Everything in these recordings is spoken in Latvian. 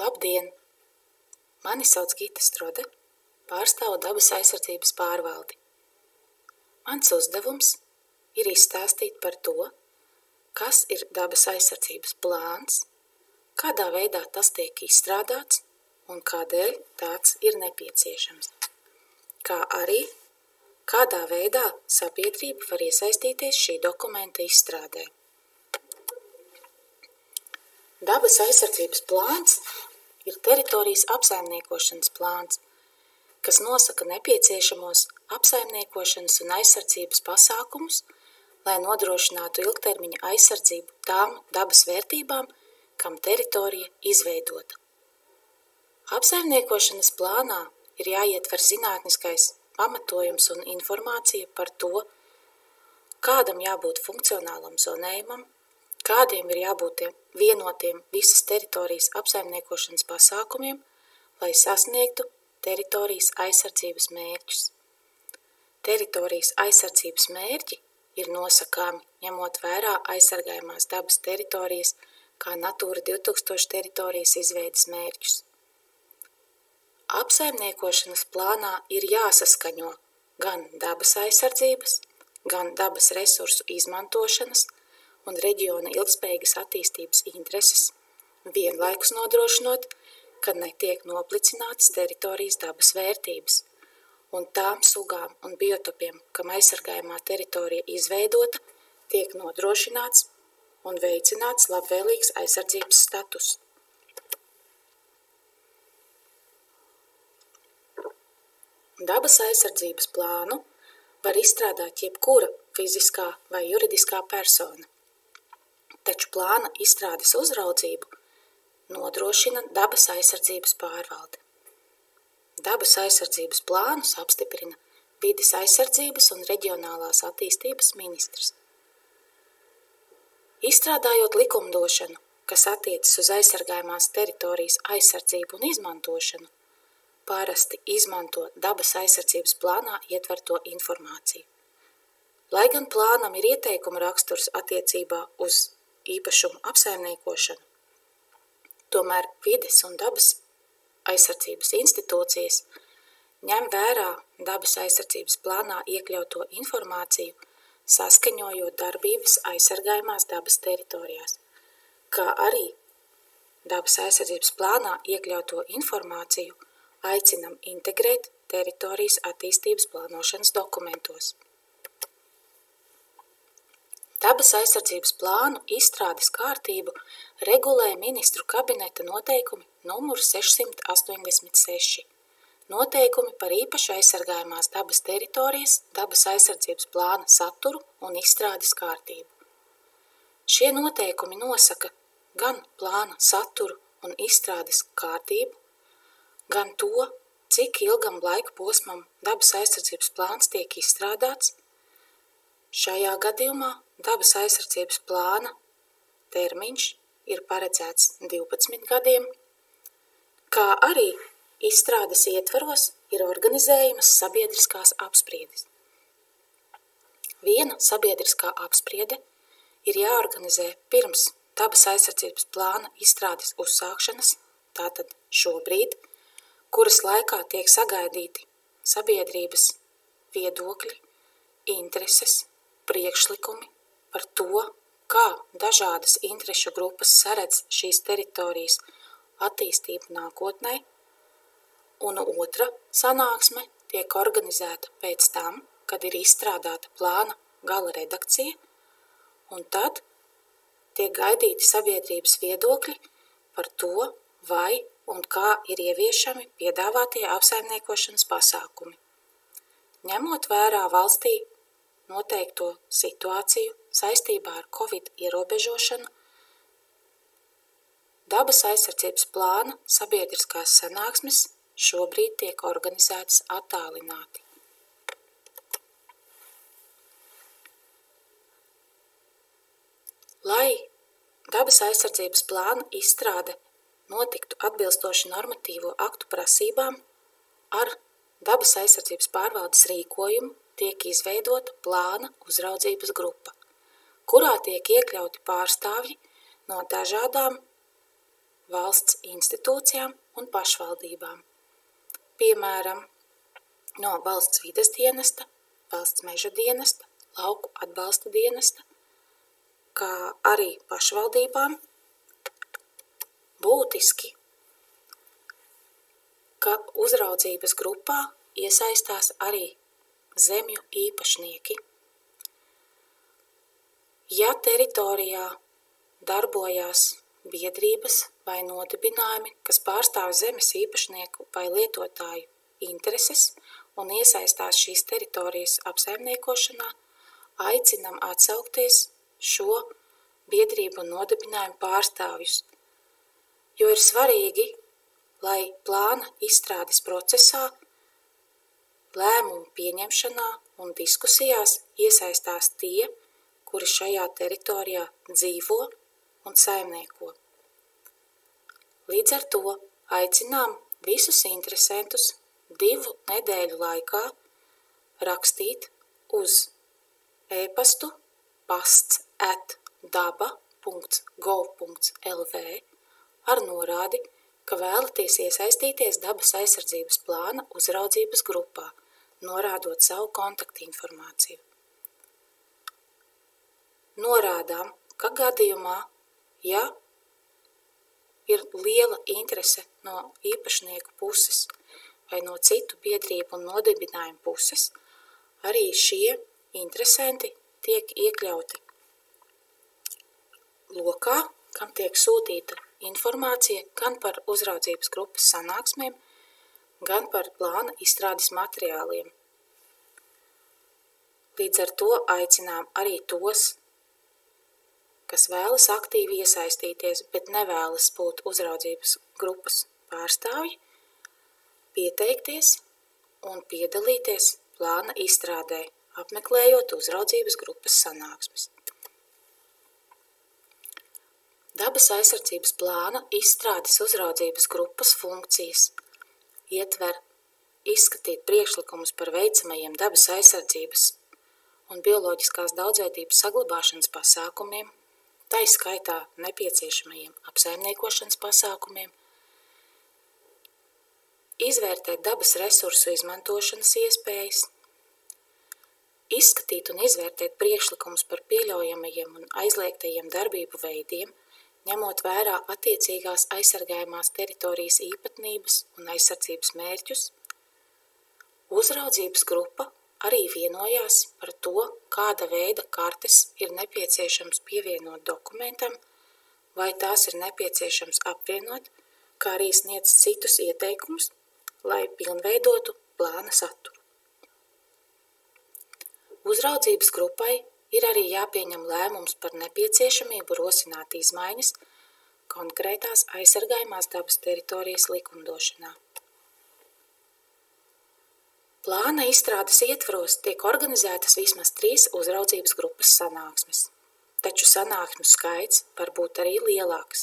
Labdien! Mani sauc Gita Strode, pārstāvu dabas aizsardzības pārvaldi. Mans uzdevums ir izstāstīt par to, kas ir dabas aizsardzības plāns, kādā veidā tas tiek izstrādāts un kādēļ tāds ir nepieciešams, kā arī kādā veidā sabiedrība var iesaistīties šī dokumenta izstrādē. Dabas aizsardzības plāns ir teritorijas apsaimniekošanas plāns, kas nosaka nepieciešamos apsaimniekošanas un aizsardzības pasākumus, lai nodrošinātu ilgtermiņa aizsardzību tām dabas vērtībām, kam teritorija izveidota. Apsaimniekošanas plānā ir jāietver zinātniskais pamatojums un informācija par to, kādam jābūt funkcionālam zonējumam, kādiem ir jābūt vienotiem visas teritorijas apsaimniekošanas pasākumiem, lai sasniegtu teritorijas aizsardzības mērķus. Teritorijas aizsardzības mērķi ir nosakāmi, ņemot vērā aizsargājumās dabas teritorijas kā Natūra 2000 teritorijas izveides mērķus. Apsaimniekošanas plānā ir jāsaskaņo gan dabas aizsardzības, gan dabas resursu izmantošanas un reģiona ilgspējīgas attīstības intereses, vienlaikus nodrošinot, ka netiek noplicinātas teritorijas dabas vērtības, un tām sugām un biotopiem, kam aizsargājumā teritorija izveidota, tiek nodrošināts un veicināts labvēlīgs aizsardzības status. Dabas aizsardzības plānu var izstrādāt jebkura fiziskā vai juridiskā persona, taču plāna izstrādes uzraudzību nodrošina dabas aizsardzības pārvalde. Dabas aizsardzības plānus apstiprina Vides aizsardzības un reģionālās attīstības ministrs. Izstrādājot likumdošanu, kas attiecas uz aizsargājumās teritorijas aizsardzību un izmantošanu, parasti izmanto dabas aizsardzības plānā ietverto informāciju. Lai gan plānam ir ieteikuma raksturs attiecībā uz īpašumu apsaimniekošanu, tomēr vides un dabas aizsardzības institūcijas ņem vērā dabas aizsardzības plānā iekļauto informāciju, saskaņojot darbības aizsargājumās dabas teritorijās, kā arī dabas aizsardzības plānā iekļauto informāciju aicinam integrēt teritorijas attīstības plānošanas dokumentos. Dabas aizsardzības plānu izstrādes kārtību regulē ministru kabineta noteikumi numur 686. Noteikumi par īpaši aizsargājumās dabas teritorijas, dabas aizsardzības plāna saturu un izstrādes kārtību. Šie noteikumi nosaka gan plāna saturu un izstrādes kārtību, gan to, cik ilgam laika posmam dabas aizsardzības plāns tiek izstrādāts. Šajā gadījumā dabas aizsardzības plāna termiņš ir paredzēts 12 gadiem, kā arī izstrādes ietvaros ir organizējamas sabiedriskās apspriedes. Viena sabiedriskā apspriede ir jāorganizē pirms dabas aizsardzības plāna izstrādes uzsākšanas, tātad šobrīd, kuras laikā tiek sagaidīti sabiedrības viedokļi, intereses, priekšlikumi par to, kā dažādas interešu grupas saredz šīs teritorijas attīstību nākotnē, un otra sanāksme tiek organizēta pēc tam, kad ir izstrādāta plāna gala redakcija, un tad tiek gaidīti sabiedrības viedokļi par to, vai un kā ir ieviešami piedāvātie apsaimniekošanas pasākumi. Ņemot vērā valstī noteikto situāciju saistībā ar Covid ierobežošanu, dabas aizsardzības plāna sabiedriskās sanāksmes šobrīd tiek organizētas attālināti. Lai dabas aizsardzības plāna izstrāde notiktu atbilstoši normatīvo aktu prasībām, ar dabas aizsardzības pārvaldes rīkojumu tiek izveidota plāna uzraudzības grupa, kurā tiek iekļauti pārstāvji no dažādām valsts institūcijām un pašvaldībām, piemēram, no valsts vides dienesta, valsts meža dienesta, lauku atbalsta dienesta, kā arī pašvaldībām. Būtiski, ka uzraudzības grupā iesaistās arī zemju īpašnieki. Ja teritorijā darbojās biedrības vai nodibinājumi, kas pārstāv zemes īpašnieku vai lietotāju intereses un iesaistās šīs teritorijas apsaimniekošanā, aicinam atsaukties šo biedrību un nodibinājumu pārstāvjus, jo ir svarīgi, lai plāna izstrādes procesā, lēmumu pieņemšanā un diskusijās iesaistās tie, kuri šajā teritorijā dzīvo un saimnieko. Līdz ar to aicinām visus interesentus 2 nedēļu laikā rakstīt uz e-pastu pasts@daba.gov.lv ar norādi, ka vēlaties iesaistīties dabas aizsardzības plāna uzraudzības grupā, norādot savu kontaktinformāciju. Norādām, ka gadījumā, ja ir liela interese no īpašnieku puses vai no citu biedrību un nodibinājumu puses, arī šie interesenti tiek iekļauti lokā, kam tiek sūtīta informācija gan par uzraudzības grupas sanāksmēm, gan par plāna izstrādes materiāliem. Līdz ar to aicinām arī tos, kas vēlas aktīvi iesaistīties, bet nevēlas būt uzraudzības grupas pārstāvji, pieteikties un piedalīties plāna izstrādē, apmeklējot uzraudzības grupas sanāksmes. Dabas aizsardzības plāna izstrādes uzraudzības grupas funkcijas ietver izskatīt priekšlikumus par veicamajiem dabas aizsardzības un bioloģiskās daudzveidības saglabāšanas pasākumiem, tai skaitā nepieciešamajiem apsaimniekošanas pasākumiem, izvērtēt dabas resursu izmantošanas iespējas, izskatīt un izvērtēt priekšlikumus par pieļaujamajiem un aizliegtajiem darbību veidiem, ņemot vērā attiecīgās aizsargājumās teritorijas īpatnības un aizsardzības mērķus. Uzraudzības grupa arī vienojās par to, kāda veida kartes ir nepieciešams pievienot dokumentam, vai tās ir nepieciešams apvienot, kā arī sniedz citus ieteikumus, lai pilnveidotu plāna saturu. Uzraudzības grupai ir arī jāpieņem lēmums par nepieciešamību rosināt izmaiņas konkrētās aizsargājumās dabas teritorijas likumdošanā. Plāna izstrādes ietvaros tiek organizētas vismaz 3 uzraudzības grupas sanāksmes, taču sanāksmu skaits var būt arī lielāks.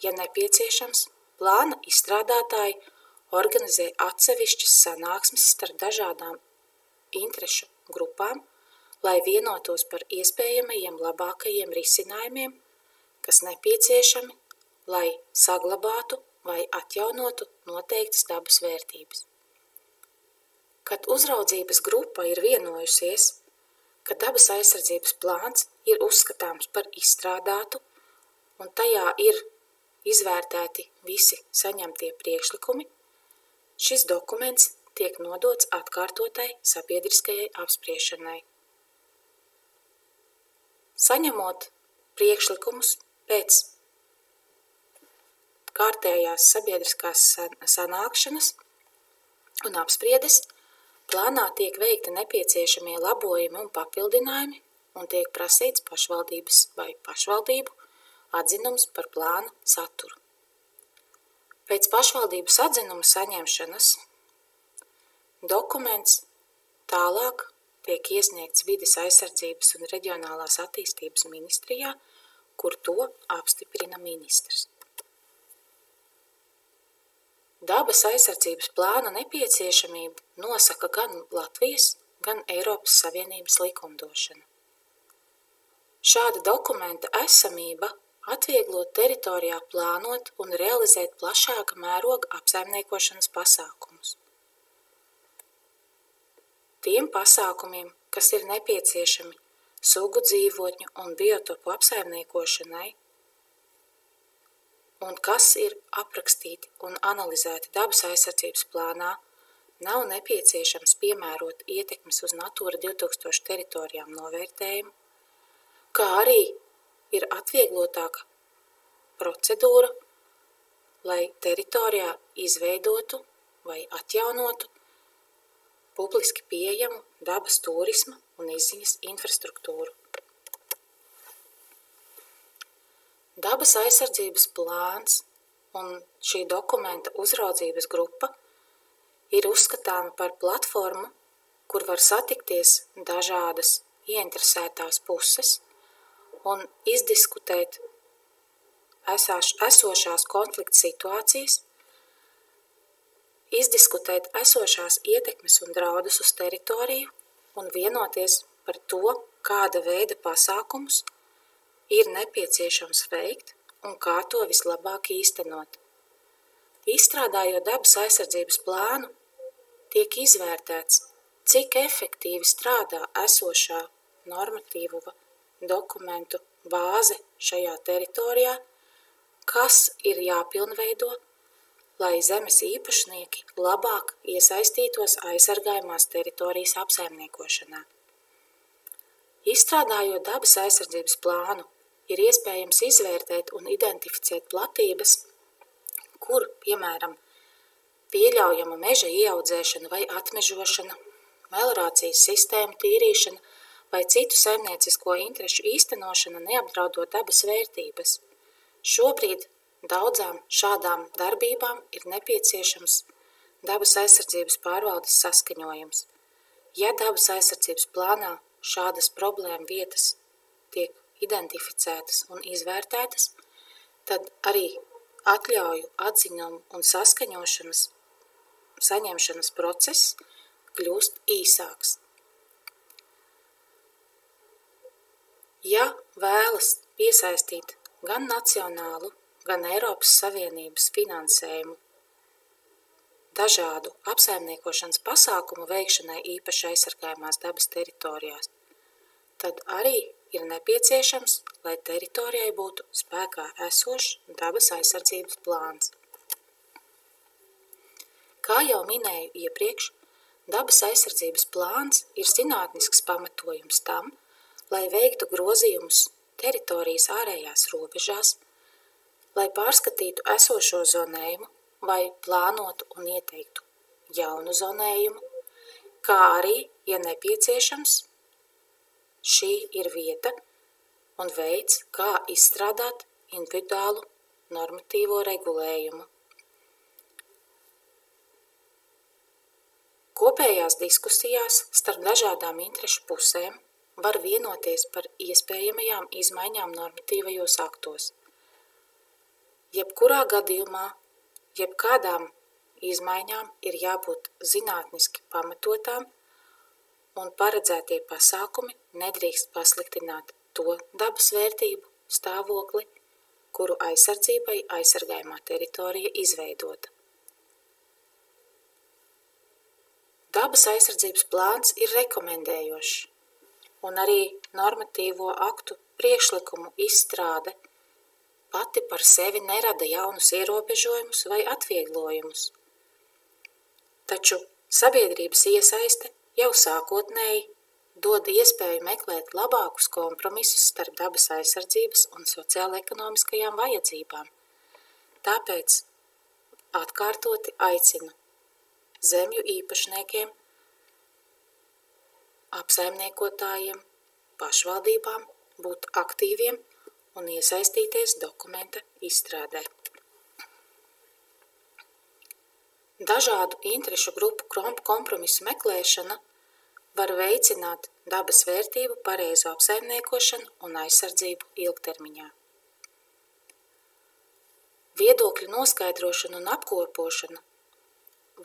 Ja nepieciešams, plāna izstrādātāji organizē atsevišķas sanāksmes starp dažādām interešu grupām, lai vienotos par iespējamajiem labākajiem risinājumiem, kas nepieciešami, lai saglabātu vai atjaunotu noteiktas dabas vērtības. Kad uzraudzības grupa ir vienojusies, ka dabas aizsardzības plāns ir uzskatāms par izstrādātu un tajā ir izvērtēti visi saņemtie priekšlikumi, šis dokuments tiek nodots atkārtotai sabiedriskajai apspriešanai. Saņemot priekšlikumus pēc kārtējās sabiedriskās sanākšanas un apspriedes, plānā tiek veikti nepieciešamie labojumi un papildinājumi un tiek prasīts pašvaldības vai pašvaldību atzinums par plāna saturu. Pēc pašvaldības atzinuma saņemšanas dokuments tālāk tiek iesniegts Vides aizsardzības un reģionālās attīstības ministrijā, kur to apstiprina ministrs. Dabas aizsardzības plāna nepieciešamību nosaka gan Latvijas, gan Eiropas Savienības likumdošana. Šāda dokumenta esamība atvieglot teritorijā plānot un realizēt plašāka mēroga apsaimniekošanas pasākumus. Tiem pasākumiem, kas ir nepieciešami sugu dzīvotņu un biotopu apsaimniekošanai un kas ir aprakstīti un analizēti dabas aizsardzības plānā, nav nepieciešams piemērot ietekmes uz Natūra 2000 teritorijām novērtējumu, kā arī ir atvieglotāka procedūra, lai teritorijā izveidotu vai atjaunotu publiski pieejamu dabas turisma un izziņas infrastruktūru. Dabas aizsardzības plāns un šī dokumenta uzraudzības grupa ir uzskatāma par platformu, kur var satikties dažādas ieinteresētās puses un izdiskutēt esošās konflikta situācijas, izdiskutēt esošās ietekmes un draudus uz teritoriju un vienoties par to, kāda veida pasākumus ir nepieciešams veikt un kā to vislabāk īstenot. Izstrādājot dabas aizsardzības plānu, tiek izvērtēts, cik efektīvi strādā esošā normatīvu dokumentu bāze šajā teritorijā, kas ir jāpilnveido, lai zemes īpašnieki labāk iesaistītos aizsargājumās teritorijas apsaimniekošanā. Izstrādājot dabas aizsardzības plānu, ir iespējams izvērtēt un identificēt platības, kur, piemēram, pieļaujama meža ieaudzēšana vai atmežošana, melorācijas sistēma tīrīšana vai citu saimniecisko interešu īstenošana neapdraudot dabas vērtības. Šobrīd daudzām šādām darbībām ir nepieciešams dabas aizsardzības pārvaldes saskaņojums. Ja dabas aizsardzības plānā šādas problēma vietas tiek identificētas un izvērtētas, tad arī atļauju, atziņumu un saskaņošanas saņemšanas process kļūst īsāks. Ja vēlas piesaistīt gan nacionālu, gan Eiropas Savienības finansējumu dažādu apsaimniekošanas pasākumu veikšanai īpaši aizsargājumās dabas teritorijās, tad arī ir nepieciešams, lai teritorijai būtu spēkā esošs dabas aizsardzības plāns. Kā jau minēju iepriekš, dabas aizsardzības plāns ir zinātnisks pamatojums tam, lai veiktu grozījumus teritorijas ārējās robežās, lai pārskatītu esošo zonējumu vai plānotu un ieteiktu jaunu zonējumu, kā arī, ja nepieciešams, šī ir vieta un veids, kā izstrādāt individuālu normatīvo regulējumu. Kopējās diskusijās starp dažādām interešu pusēm var vienoties par iespējamajām izmaiņām normatīvajos aktos. Jebkurā gadījumā, jebkādām izmaiņām ir jābūt zinātniski pamatotām un paredzētie pasākumi nedrīkst pasliktināt to dabas vērtību stāvokli, kuru aizsardzībai aizsargājumā teritorija izveidota. Dabas aizsardzības plāns ir rekomendējošs, un arī normatīvo aktu priekšlikumu izstrāde pati par sevi nerada jaunus ierobežojumus vai atvieglojumus. Taču sabiedrības iesaiste jau sākotnēji dod iespēju meklēt labākus kompromisus starp dabas aizsardzības un sociāla-ekonomiskajām vajadzībām. Tāpēc atkārtoti aicinu zemju īpašniekiem, apsaimniekotājiem, pašvaldībām būt aktīviem un iesaistīties dokumenta izstrādē. Dažādu interešu grupu kompromisu meklēšana var veicināt dabas vērtību pareizu apsaimniekošanu un aizsardzību ilgtermiņā. Viedokļu noskaidrošana un apkopošana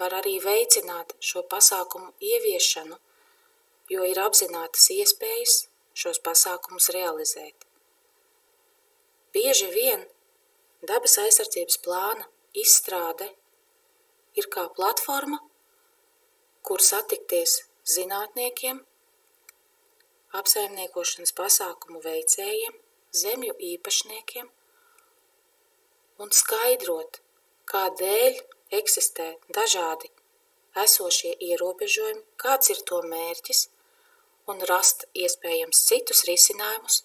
var arī veicināt šo pasākumu ieviešanu, jo ir apzinātas iespējas šos pasākumus realizēt. bieži vien dabas aizsardzības plāna izstrāde ir kā platforma, kur satikties zinātniekiem, apsaimniekošanas pasākumu veicējiem, zemju īpašniekiem un skaidrot, kādēļ eksistē dažādi esošie ierobežojumi, kāds ir to mērķis un rast iespējams citus risinājumus,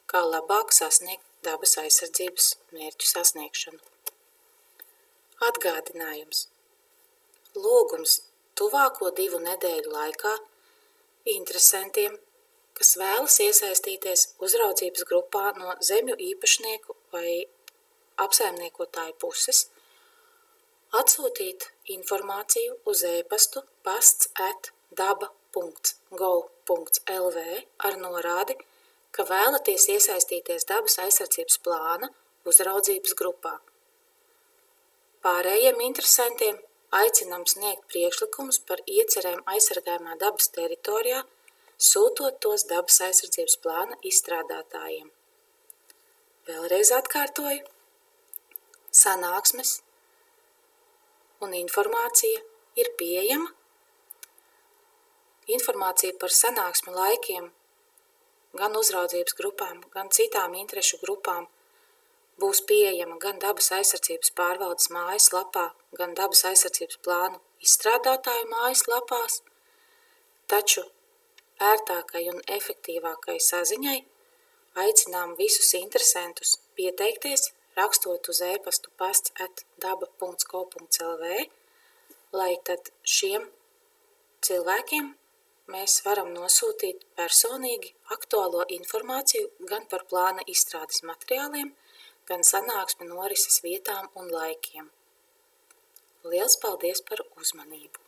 kā labāk sasniegt dabas aizsardzības mērķu sasniegšanu. Atgādinājums. Lūgums tuvāko 2 nedēļu laikā interesantiem, kas vēlas iesaistīties uzraudzības grupā no zemju īpašnieku vai apsaimniekotāju puses, atsūtīt informāciju uz e-pastu pasts@daba.gov.lv ar norādi, ka vēlaties iesaistīties dabas aizsardzības plāna uzraudzības grupā. Pārējiem interesantiem aicinām sniegt priekšlikumus par iecerēm aizsargājumā dabas teritorijā, sūtot tos dabas aizsardzības plāna izstrādātājiem. Vēlreiz atkārtoju, sanāksmes un informācija ir pieejama. Informācija par sanāksmu laikiem gan uzraudzības grupām, gan citām interešu grupām būs pieejama gan dabas aizsardzības pārvaldes mājaslapā, gan dabas aizsardzības plānu izstrādātāju mājaslapās, taču ērtākai un efektīvākai saziņai aicinām visus interesantus pieteikties, rakstot uz e-pastu pasts@daba.gov.lv, lai tad šiem cilvēkiem mēs varam nosūtīt personīgi aktuālo informāciju gan par plāna izstrādes materiāliem, gan sanāksmi norises vietām un laikiem. Liels paldies par uzmanību!